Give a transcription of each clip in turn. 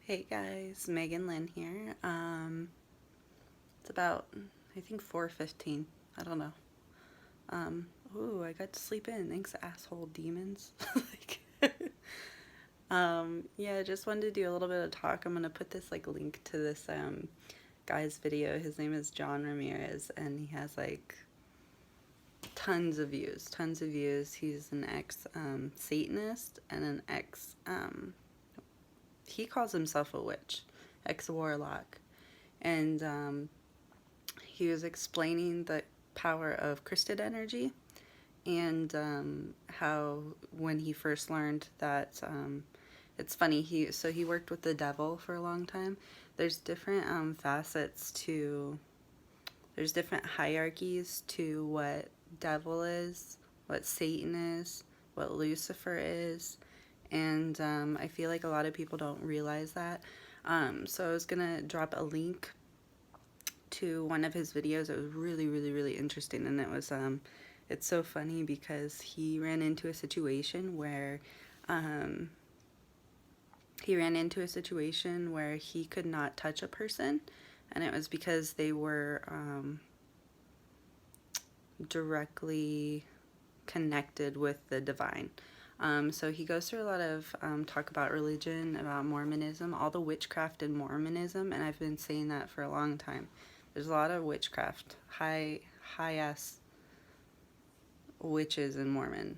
Hey guys, Megan Lynn here. It's about, I think 4:15. I don't know. Um, Ooh, I got to sleep in. Thanks, asshole demons. like, yeah, I just wanted to do a little bit of talk. I'm gonna put this link to this guy's video. His name is John Ramirez, and he has tons of views. Tons of views. He's an ex Satanist and an ex. He calls himself a witch, ex warlock, and he was explaining the power of Christed energy and how when he first learned that it's funny, he worked with the devil for a long time. There's different facets to there's different hierarchies to what devil is, what Satan is, what Lucifer is, and I feel like a lot of people don't realize that. So I was gonna drop a link to one of his videos. It was really, really, really interesting, and it's so funny because he ran into a situation where um, he could not touch a person, and it was because they were directly connected with the divine. So he goes through a lot of talk about religion, about Mormonism, all the witchcraft in Mormonism, and I've been saying that for a long time. There's a lot of witchcraft, high ass witches in Mormon,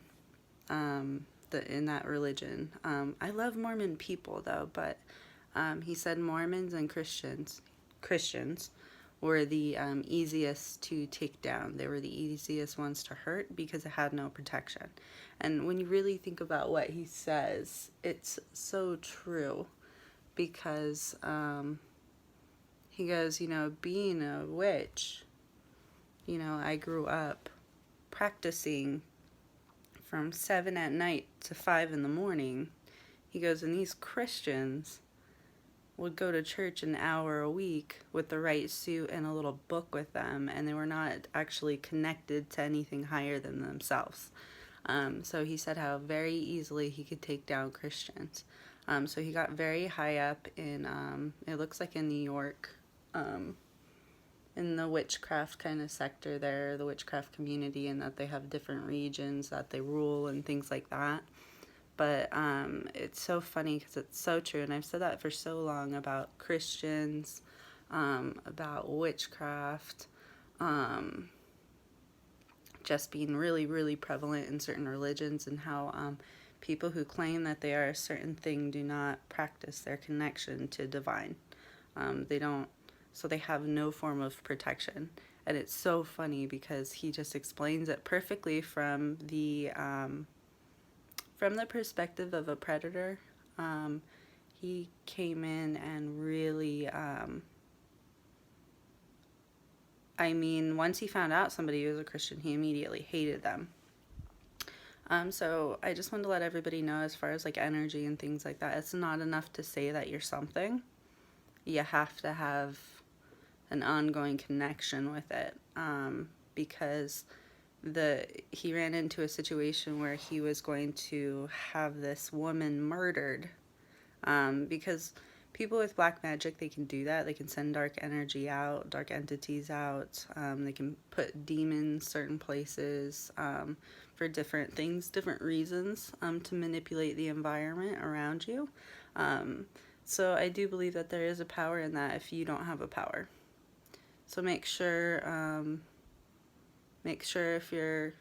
in that religion. I love Mormon people though, but he said Mormons and Christians were the easiest to take down. They were the easiest ones to hurt because it had no protection. And when you really think about what he says, it's so true because he goes, being a witch, I grew up practicing from 7 at night to 5 in the morning. He goes, and these Christians would go to church an hour a week with the right suit and a little book with them, and they were not actually connected to anything higher than themselves. So he said how very easily he could take down Christians. So he got very high up in, it looks like in New York, in the witchcraft kind of sector there, the witchcraft community, and that they have different regions that they rule and things like that. But it's so funny because it's so true, and I've said that for so long about Christians, about witchcraft, just being really, really prevalent in certain religions, and how people who claim that they are a certain thing do not practice their connection to divine. They don't, so they have no form of protection. And it's so funny because he just explains it perfectly from the perspective of a predator. He came in and really, once he found out somebody was a Christian, he immediately hated them. So I just wanted to let everybody know, as far as energy and things like that, it's not enough to say that you're something. You have to have an ongoing connection with it, because he ran into a situation where he was going to have this woman murdered, because people with black magic, they can do that. They can send dark energy out, dark entities out. They can put demons certain places for different things, different reasons, to manipulate the environment around you. So I do believe that there is a power in that if you don't have a power. So make sure if you're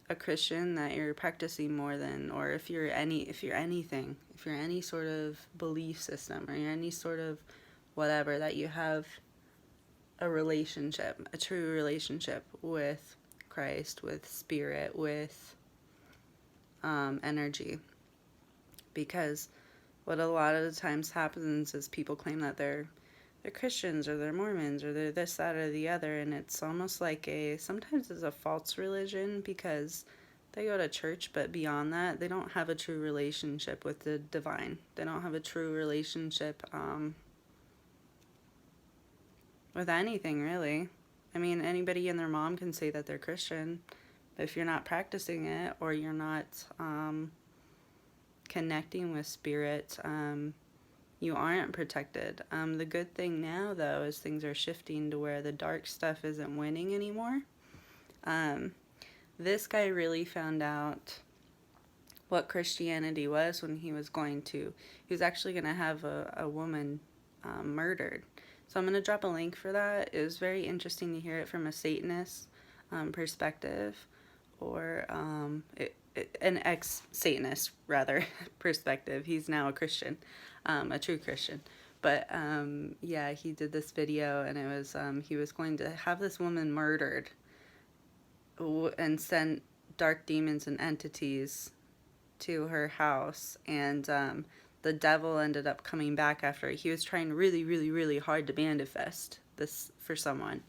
a Christian that you're practicing more than, or if you're any sort of belief system, or you're any sort of whatever, that you have a true relationship with Christ, with spirit, with energy. Because what a lot of the times happens is people claim that they're Christians, or they're Mormons, or they're this, that, or the other, and it's almost like sometimes it's a false religion, because they go to church, but beyond that, they don't have a true relationship with the divine. They don't have a true relationship with anything, really. Anybody and their mom can say that they're Christian, but if you're not practicing it, or you're not connecting with spirit, you aren't protected. The good thing now, though, is things are shifting to where the dark stuff isn't winning anymore. This guy really found out what Christianity was when he was actually going to have a woman murdered. So I'm going to drop a link for that. It was very interesting to hear it from a Satanist perspective, or an ex-Satanist, rather, perspective. He's now a Christian, a true Christian. But yeah, he did this video, and it was he was going to have this woman murdered and send dark demons and entities to her house, and the devil ended up coming back after it. He was trying really, really, really hard to manifest this for someone,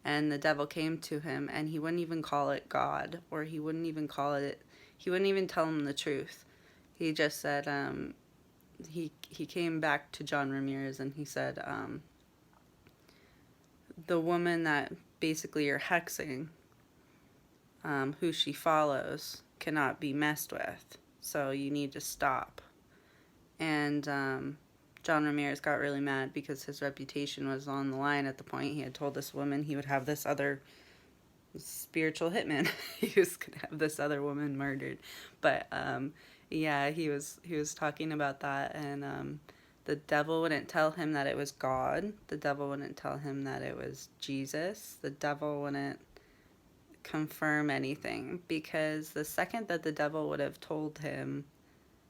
and the devil came to him, and he wouldn't even call it God, or he wouldn't even tell him the truth. He just said, he came back to John Ramirez, and he said, the woman that basically you're hexing, who she follows, cannot be messed with, so you need to stop. And John Ramirez got really mad because his reputation was on the line at the point. He had told this woman he would have this other spiritual hitman. He was going to have this other woman murdered. But yeah, he was talking about that, and the devil wouldn't tell him that it was God. The devil wouldn't tell him that it was Jesus. The devil wouldn't confirm anything, because the second that the devil would have told him,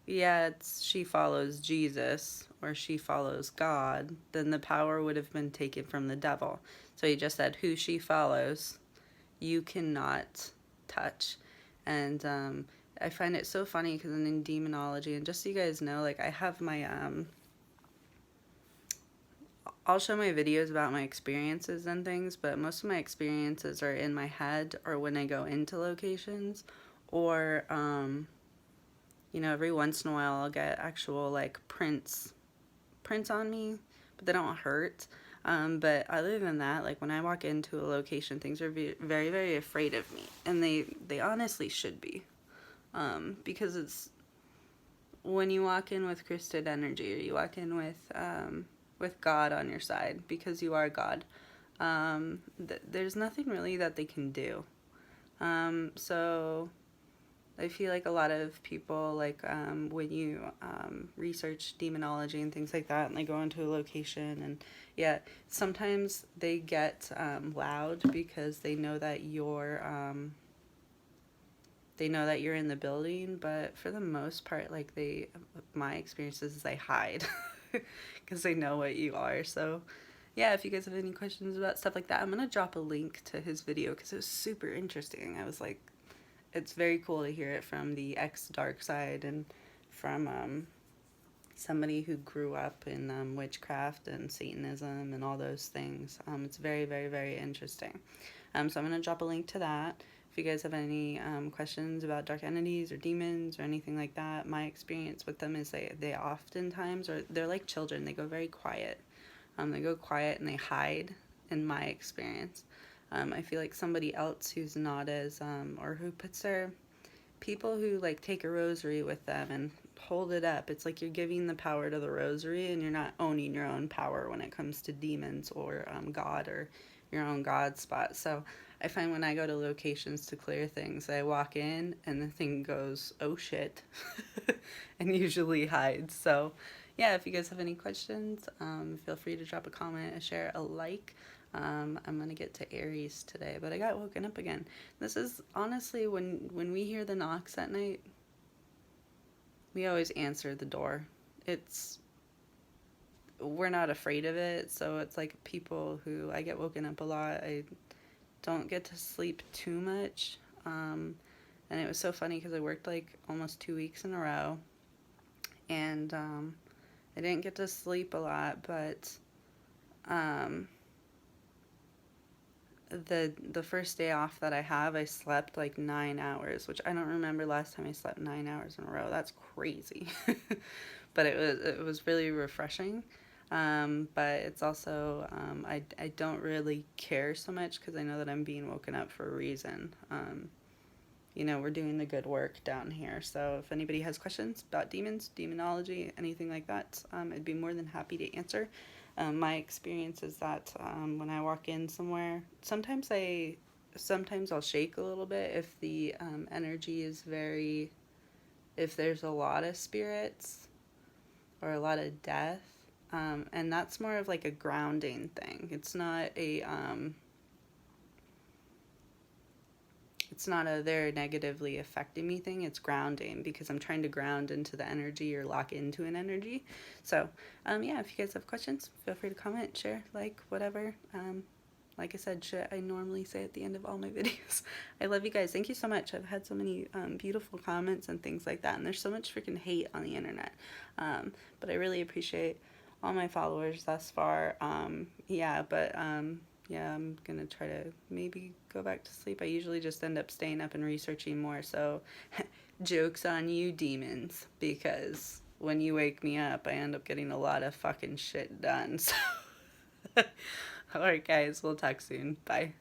yeah, she follows Jesus or she follows God, then the power would have been taken from the devil. So he just said, who she follows, you cannot touch. And I find it so funny because in demonology, and just so you guys know, like, I have my I'll show my videos about my experiences and things, but most of my experiences are in my head or when I go into locations, or you know, every once in a while I'll get actual, like, prints on me, but they don't hurt. But other than that, like, when I walk into a location, things are very, very afraid of me, and they honestly should be, because it's when you walk in with Christed energy, or you walk in with God on your side, because you are God, there's nothing really that they can do. So I feel like a lot of people, like, when you research demonology and things like that, and they go into a location, and yeah, sometimes they get loud because they know that you're in the building, but for the most part, like, my experiences is they hide because they know what you are. So yeah, if you guys have any questions about stuff like that, I'm gonna drop a link to his video because it was super interesting. I was like, it's very cool to hear it from the ex-dark side, and from somebody who grew up in witchcraft and Satanism and all those things. It's very, very, very interesting. So I'm going to drop a link to that. If you guys have any questions about dark entities or demons or anything like that, my experience with them is they oftentimes, or they're like children, they go very quiet. They go quiet and they hide, in my experience. I feel like somebody else who's not as, or who puts their, people who, like, take a rosary with them and hold it up, it's like you're giving the power to the rosary, and you're not owning your own power when it comes to demons or God, or your own God spot. So I find when I go to locations to clear things, I walk in and the thing goes, oh shit, and usually hides. So yeah, if you guys have any questions, feel free to drop a comment, a share, a like. I'm gonna get to Aries today, but I got woken up again. This is honestly, when we hear the knocks at night, we always answer the door. We're not afraid of it, so it's like people who, I get woken up a lot. I don't get to sleep too much, and it was so funny because I worked like almost 2 weeks in a row, and I didn't get to sleep a lot, but the first day off that I have, I slept like 9 hours, which I don't remember last time I slept 9 hours in a row. That's crazy. But it was really refreshing. But it's also, I don't really care so much because I know that I'm being woken up for a reason. we're doing the good work down here. So if anybody has questions about demons, demonology, anything like that, I'd be more than happy to answer. My experience is that when I walk in somewhere, sometimes I'll shake a little bit if the energy is if there's a lot of spirits or a lot of death. And that's more of like a grounding thing. It's not they're negatively affecting me thing. It's grounding, because I'm trying to ground into the energy or lock into an energy. So, yeah, if you guys have questions, feel free to comment, share, whatever. Like I said, shit I normally say at the end of all my videos. I love you guys. Thank you so much. I've had so many beautiful comments and things like that. And there's so much freaking hate on the internet. But I really appreciate all my followers thus far. Yeah, I'm going to try to maybe go back to sleep. I usually just end up staying up and researching more. So joke's on you, demons. Because when you wake me up, I end up getting a lot of fucking shit done. So... Alright guys, we'll talk soon. Bye.